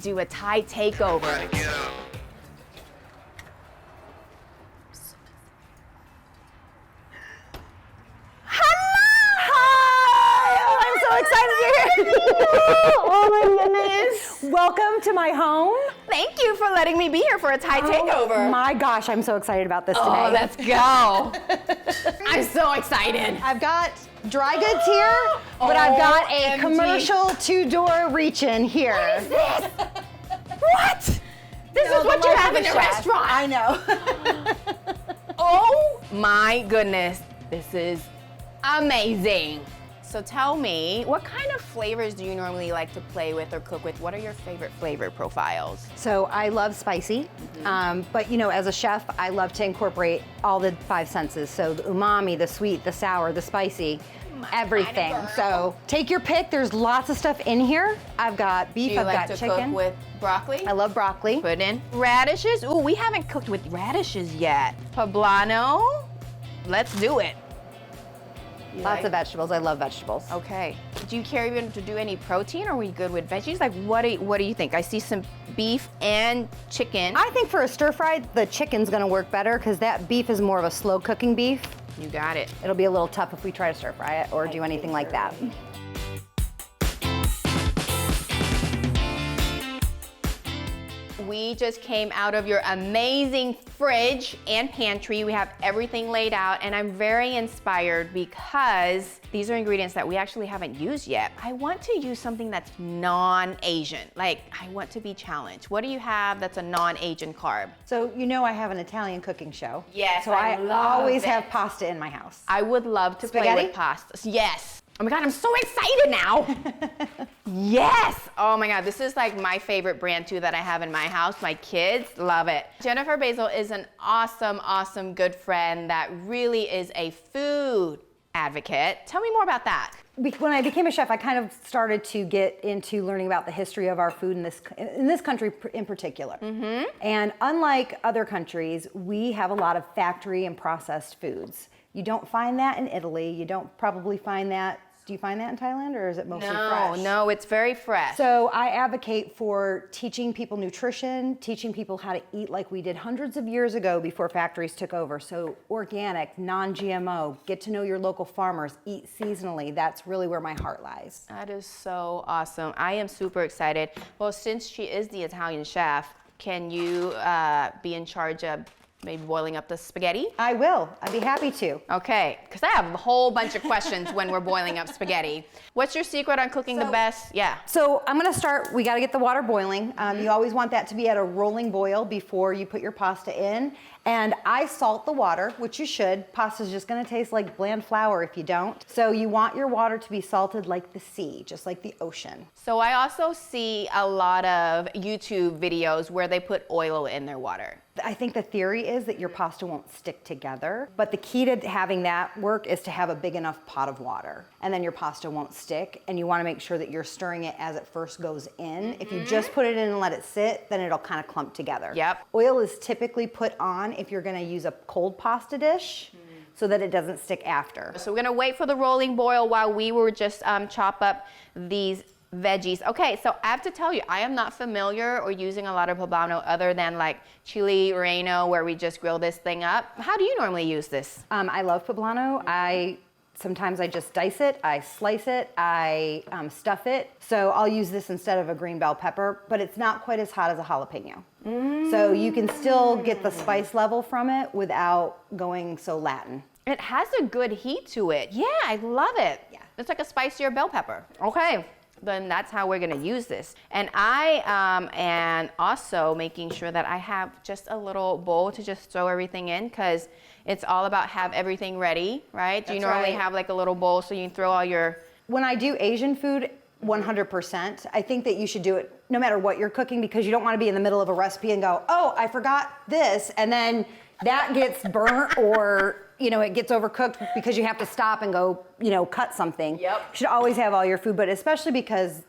do a Thai takeover. Oh my goodness. Welcome to my home. Thank you for letting me be here for a Thai takeover. My gosh, I'm so excited about this today. Oh, let's go. I'm so excited. I've got dry goods here, but I've got a OMG. commercial two-door reach-in here. What is this? What? This is what you have in the restaurant. I know. Oh my goodness. This is amazing. So tell me, what kind of flavors do you normally like to play with or cook with? What are your favorite flavor profiles? So I love spicy, but you know, as a chef, I love to incorporate all the five senses. So the umami, the sweet, the sour, the spicy, everything. So take your pick. There's lots of stuff in here. I've got beef, Do you I've like got to chicken. cook with broccoli? I love broccoli. Put in radishes. Ooh, we haven't cooked with radishes yet. Poblano, let's do it. Lots of vegetables. I love vegetables. Okay. Do you care even to do any protein, or are we good with veggies? Like, what do you think? I see some beef and chicken. I think for a stir fry, the chicken's gonna work better because that beef is more of a slow cooking beef. You got it. It'll be a little tough if we try to stir fry it or do anything like that. We just came out of your amazing fridge and pantry. We have everything laid out, and I'm very inspired because these are ingredients that we actually haven't used yet. I want to use something that's non-Asian. Like, I want to be challenged. What do you have that's a non-Asian carb? So you know I have an Italian cooking show. Yes, So I I love always it. have pasta in my house. I would love to play Spaghetti? with pastas. Yes. Oh my God, I'm so excited now. Yes. Oh my God, this is like my favorite brand too that I have in my house. My kids love it. Jennifer Bajsel is an awesome, awesome good friend that really is a food advocate. Tell me more about that. When I became a chef, I kind of started to get into learning about the history of our food in this country in particular. And unlike other countries, we have a lot of factory and processed foods. You don't find that in Italy. You don't probably find that. Do you find that in Thailand, or is it mostly fresh? No, it's very fresh. So I advocate for teaching people nutrition, teaching people how to eat like we did hundreds of years ago before factories took over. So organic, non-GMO, get to know your local farmers, eat seasonally. That's really where my heart lies. That is so awesome. I am super excited. Well, since she is the Italian chef, can you be in charge of maybe boiling up the spaghetti? I will. I'd be happy to. Okay, because I have a whole bunch of questions when we're boiling up spaghetti. What's your secret on cooking the best? Yeah. So I'm gonna start, we gotta get the water boiling. You always want that to be at a rolling boil before you put your pasta in. And I salt the water, which you should. Pasta's just gonna taste like bland flour if you don't. So you want your water to be salted like the sea, just like the ocean. So I also see a lot of YouTube videos where they put oil in their water. I think the theory is that your pasta won't stick together, but the key to having that work is to have a big enough pot of water, and then your pasta won't stick, and you wanna make sure that you're stirring it as it first goes in. If you just put it in and let it sit, then it'll kind of clump together. Yep. Oil is typically put on if you're gonna use a cold pasta dish, so that it doesn't stick after. So we're gonna wait for the rolling boil while we were just chop up these veggies. Okay, so I have to tell you, I am not familiar or using a lot of poblano other than like chili relleno where we just grill this thing up. How do you normally use this? I love poblano. Sometimes I just dice it, I slice it, I stuff it. So I'll use this instead of a green bell pepper, but it's not quite as hot as a jalapeno. So you can still get the spice level from it without going so Latin. It has a good heat to it. Yeah, I love it. Yeah. It's like a spicier bell pepper. Okay, then that's how we're gonna use this. And I am also making sure that I have just a little bowl to just throw everything in, because it's all about have everything ready, right? Do you That's normally right. have like a little bowl so you can throw all your... When I do Asian food, 100%, I think that you should do it no matter what you're cooking, because you don't want to be in the middle of a recipe and go, oh, I forgot this, and then that gets burnt or it gets overcooked because you have to stop and go, cut something. Yep. You should always have all your food, but especially because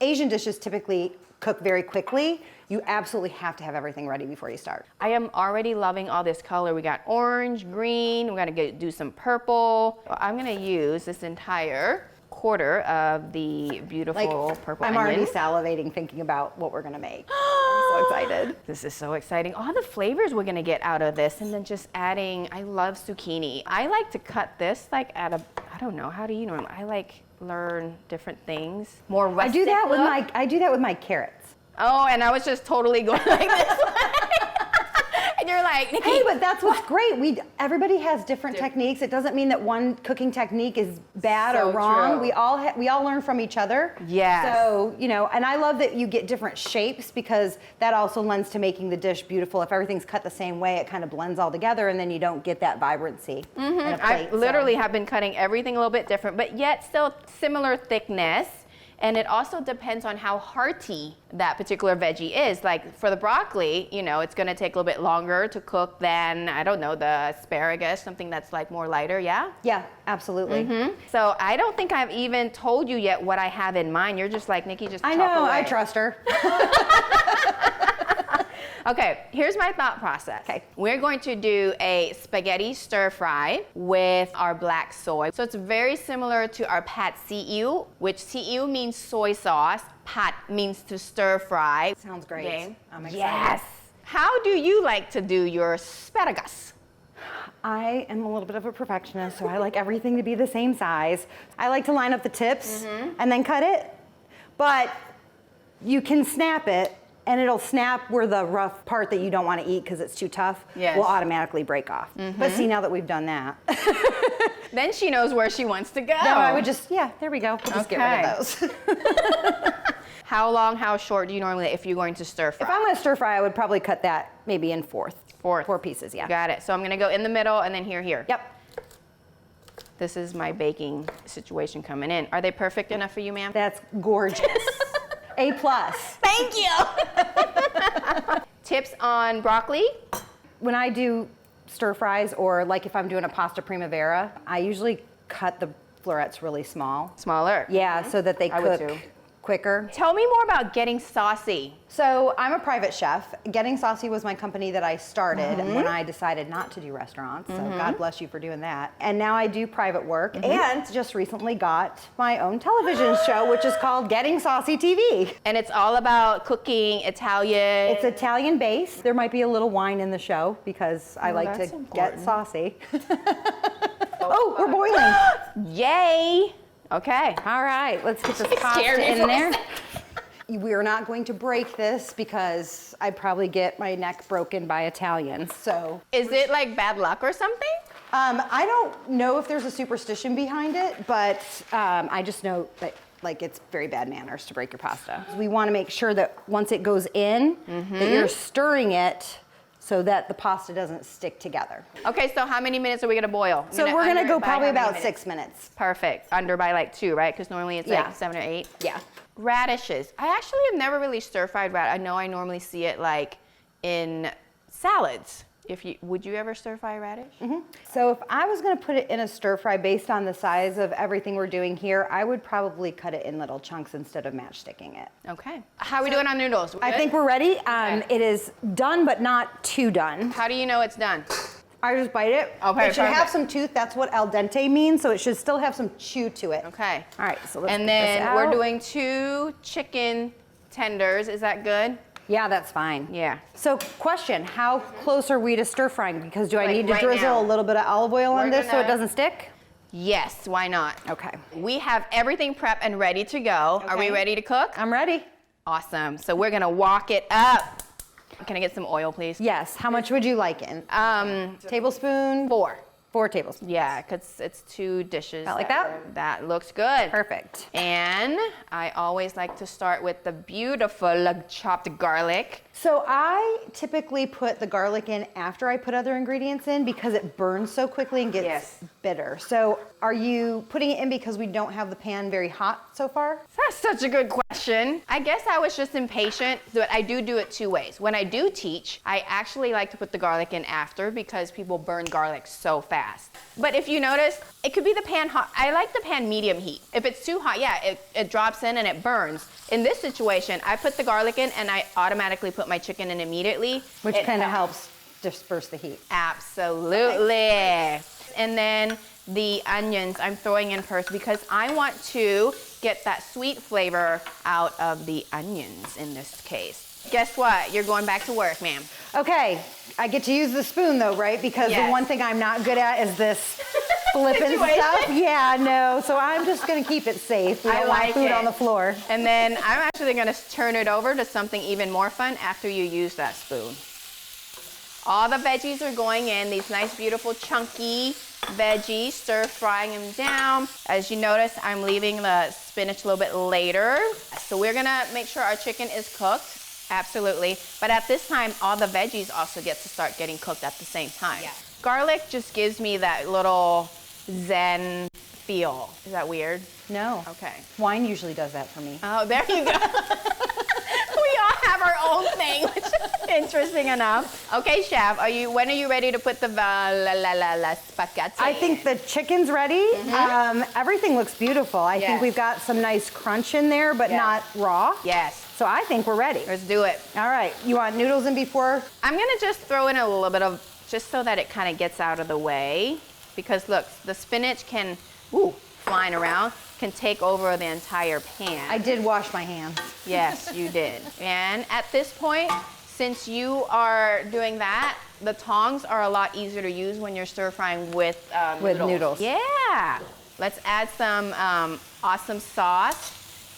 Asian dishes typically cook very quickly, you absolutely have to have everything ready before you start. I am already loving all this color. We got orange, green, we're gonna do some purple. I'm gonna use this entire quarter of the beautiful purple I'm onion. already salivating thinking about what we're gonna make. I'm so excited. This is so exciting. All the flavors we're gonna get out of this, and then just adding, I love zucchini. I like to cut this like at a, I don't know, how do you normally, I like learn different things. More rustic I do that with look. I do that with my carrots. Oh, and I was just totally going like this. And you're like, Nikki. Hey, but that's what's great. Everybody has different techniques. It doesn't mean that one cooking technique is bad So or wrong. true. We all learn from each other. Yes. So, you know, and I love that you get different shapes because that also lends to making the dish beautiful. If everything's cut the same way, it kind of blends all together and then you don't get that vibrancy in a plate. I literally have been cutting everything a little bit different, but yet still similar thickness. And it also depends on how hearty that particular veggie is. Like for the broccoli, you know, it's gonna take a little bit longer to cook than, I don't know, the asparagus, something that's like more lighter, yeah? Yeah, absolutely. So I don't think I've even told you yet what I have in mind. You're just like, Nikki, just I chop know, away. I trust her. Okay, here's my thought process. Okay. We're going to do a spaghetti stir fry with our black soy. So it's very similar to our pad see ew, which see ew means soy sauce, pad means to stir fry. Sounds great. Okay. I'm excited. Yes. How do you like to do your asparagus? I am a little bit of a perfectionist, so I like everything to be the same size. I like to line up the tips and then cut it, but you can snap it and it'll snap where the rough part that you don't want to eat because it's too tough will automatically break off. But see, now that we've done that. Then she knows where she wants to go. No, I would just, yeah, there we go. We'll just get rid of those. How long, how short do you normally, if you're going to stir fry? If I'm going to stir fry, I would probably cut that maybe in four Fourth. pieces, yeah. Got it. So I'm gonna go in the middle and then here. Yep. This is my baking situation coming in. Are they perfect enough for you, ma'am? That's gorgeous. A+. Thank you. Tips on broccoli? When I do stir fries or like if I'm doing a pasta primavera, I usually cut the florets really small. Smaller. Yeah, so that they I would cook too. quicker. Tell me more about getting saucy. So I'm a private chef. Getting Saucy was my company that I started when I decided not to do restaurants. So God bless you for doing that. And now I do private work and just recently got my own television show, which is called Getting Saucy TV. And it's all about cooking Italian. It's Italian based. There might be a little wine in the show because I like to that's get important. saucy. Oh, we're boiling. Yay. Okay. All right, let's get this Scared pasta me in for a there. We're not going to break this because I'd probably get my neck broken by Italians. So Is it like bad luck or something? I don't know if there's a superstition behind it, but I just know that like it's very bad manners to break your pasta. We want to make sure that once it goes in, that you're stirring it so that the pasta doesn't stick together. Okay, so how many minutes are we gonna boil? So we're gonna go by probably how many about minutes? 6 minutes. Perfect. Under by like 2, right? Because normally it's Yeah. like 7 or 8. Yeah. Radishes. I actually have never really stir-fried radish. I know I normally see it like in salads. Would you ever stir-fry radish? So if I was gonna put it in a stir fry based on the size of everything we're doing here, I would probably cut it in little chunks instead of matchsticking it. Okay. How are we doing on noodles? I think we're ready. It is done, but not too done. How do you know it's done? I just bite it. Okay, it should have perfect. some tooth. That's what al dente means, so it should still have some chew to it. Okay. All right, so let's And get this then we're out. doing 2 chicken tenders. Is that good? Yeah, that's fine. Yeah. So question, how close are we to stir frying? Because do I Like need to right drizzle now. a little bit of olive oil on We're this so gonna- it doesn't stick? Yes, why not? Okay. We have everything prepped and ready to go. Are we Okay. ready to cook? I'm ready. Awesome. So we're gonna walk it up. Can I get some oil, please? Yes, how much would you like in? Tablespoon? 4. 4 tablespoons. Yeah, because it's 2 dishes. About like that? That looks good. Perfect. And I always like to start with the beautiful chopped garlic. So I typically put the garlic in after I put other ingredients in because it burns so quickly and gets Yes. bitter. So are you putting it in because we don't have the pan very hot so far? That's such a good question. I guess I was just impatient, but I do it 2 ways. When I do teach, I actually like to put the garlic in after because people burn garlic so fast. But if you notice, it could be the pan hot. I like the pan medium heat. If it's too hot, yeah, it drops in and it burns. In this situation, I put the garlic in and I automatically put my chicken in immediately. Which kind of helps disperse the heat. Absolutely. And then the onions I'm throwing in first because I want to get that sweet flavor out of the onions in this case. Guess what? You're going back to work, ma'am. Okay, I get to use the spoon though, right? Because the one thing I'm not good at is this flipping stuff. Yeah, no, so I'm just gonna keep it safe. We don't want food on the floor. And then I'm actually gonna turn it over to something even more fun after you use that spoon. All the veggies are going in, these nice, beautiful, chunky veggies, stir frying them down. As you notice, I'm leaving the spinach a little bit later. So we're gonna make sure our chicken is cooked. Absolutely. But at this time, all the veggies also get to start getting cooked at the same time. Yeah. Garlic just gives me that little zen feel. Is that weird? No. Okay. Wine usually does that for me. Oh, there you go. We all have our own thing, which is interesting enough. Okay, chef, when are you ready to put the spaghetti? I think the chicken's ready. Everything looks beautiful. I think we've got some nice crunch in there, but not raw. Yes. So I think we're ready. Let's do it. All right, you want noodles in before? I'm gonna just throw in a little bit of, just so that it kind of gets out of the way. Because look, the spinach can, flying around, can take over the entire pan. I did wash my hands. Yes, you did. And at this point, since you are doing that, the tongs are a lot easier to use when you're stir frying with noodles. Yeah. Let's add some awesome sauce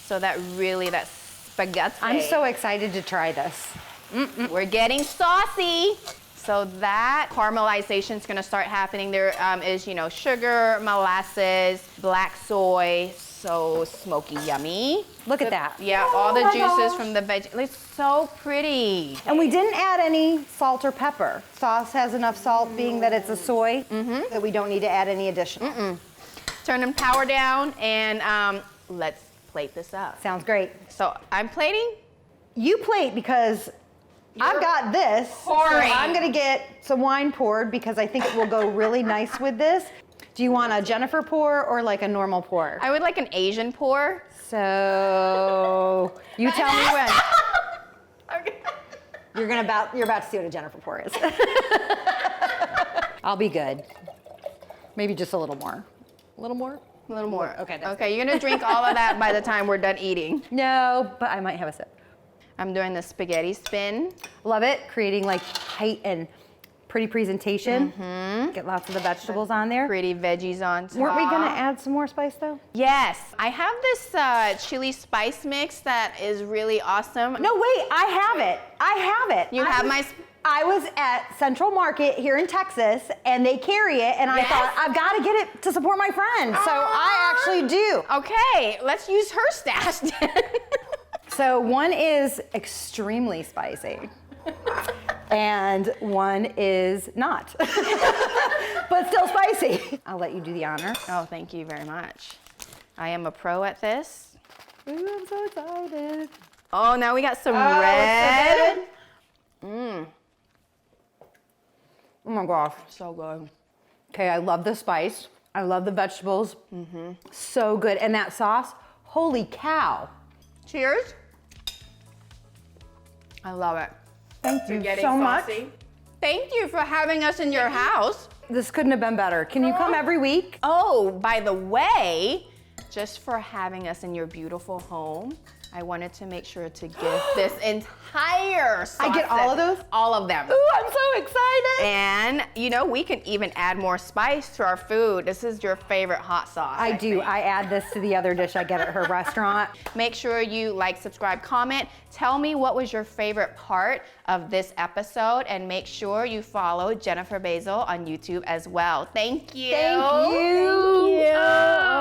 so that really that spaghetti. I'm so excited to try this. We're getting saucy. So that caramelization is gonna start happening. There is, sugar, molasses, black soy, so smoky, yummy. Look at that. Yeah, all the juices from the veg. It's so pretty. And we didn't add any salt or pepper. Sauce has enough salt, being that it's a soy, that we don't need to add any additional. Turn the power down and let's plate this up. Sounds great. So I'm plating? You plate because I've got this. So I'm gonna get some wine poured because I think it will go really nice with this. Do you want a Jennifer pour or like a normal pour? I would like an Asian pour. So you tell me when. Okay. You're about to see what a Jennifer pour is. I'll be good. Maybe just a little more. A little more? A little more. Okay. Okay, you're gonna drink all of that by the time we're done eating. No, but I might have a sip. I'm doing the spaghetti spin. Love it, creating like height and pretty presentation. Get lots of the vegetables on there. Pretty veggies on top. Weren't we gonna add some more spice though? Yes, I have this chili spice mix that is really awesome. No, wait, I have it. You have my... I was at Central Market here in Texas and they carry it and I thought, I've gotta get it to support my friend. So I actually do. Okay, let's use her stash then. So one is extremely spicy and one is not, but still spicy. I'll let you do the honor. Oh, thank you very much. I am a pro at this. Ooh, I'm so excited. Oh, now we got some red. Oh my gosh. So good. Okay, I love the spice. I love the vegetables. So good. And that sauce, holy cow. Cheers. I love it. Thank you so much. Thank you for having us in your house. This couldn't have been better. Can you come every week? Oh, by the way, just for having us in your beautiful home, I wanted to make sure to give this entire sauce. I get all of those? All of them. Ooh, I'm so excited. And, we can even add more spice to our food. This is your favorite hot sauce. I do. think. I add this to the other dish I get at her restaurant. Make sure you like, subscribe, comment. Tell me what was your favorite part of this episode, and make sure you follow Jennifer Bajsel on YouTube as well. Thank you. Thank you. Thank you.